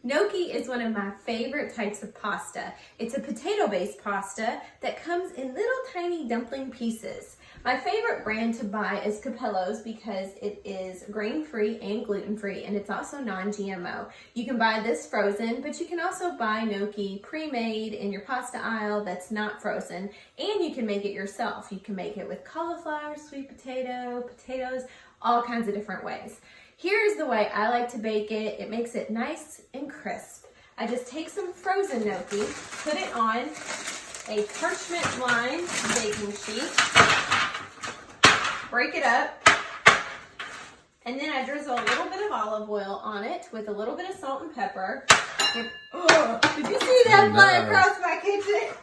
Gnocchi is one of my favorite types of pasta. It's a potato-based pasta that comes in little tiny dumpling pieces. My favorite brand to buy is Capello's because it is grain-free and gluten-free, and it's also non-GMO. You can buy this frozen, but you can also buy gnocchi pre-made in your pasta aisle that's not frozen, and you can make it yourself. You can make it with cauliflower, sweet potato, potatoes, all kinds of different ways. Here's the way I like to bake it. It makes it nice and crisp. I just take some frozen gnocchi, put it on a parchment lined baking sheet, break it up, and then I drizzle a little bit of olive oil on it with a little bit of salt and pepper. Oh, did you see that fly across my kitchen?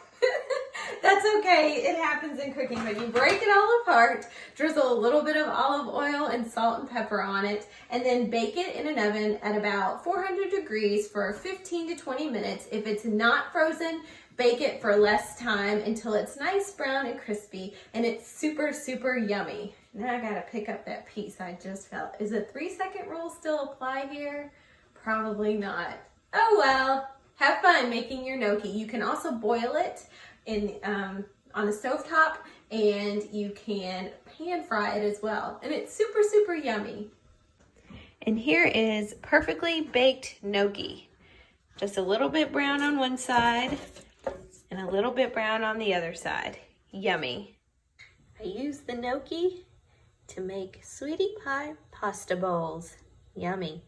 That's okay, it happens in cooking, but you break it all apart, drizzle a little bit of olive oil and salt and pepper on it, and then bake it in an oven at about 400 degrees for 15 to 20 minutes. If it's not frozen, bake it for less time until it's nice, brown, and crispy, and it's super, super yummy. Now I gotta pick up that piece I just felt. Is the 3-second rule still apply here? Probably not. Oh well, have fun making your gnocchi. You can also boil it on the stovetop, and you can pan fry it as well, and it's super, super yummy. And here is perfectly baked gnocchi. Just a little bit brown on one side and a little bit brown on the other side. Yummy. I use the gnocchi to make sweetie pie pasta bowls. Yummy.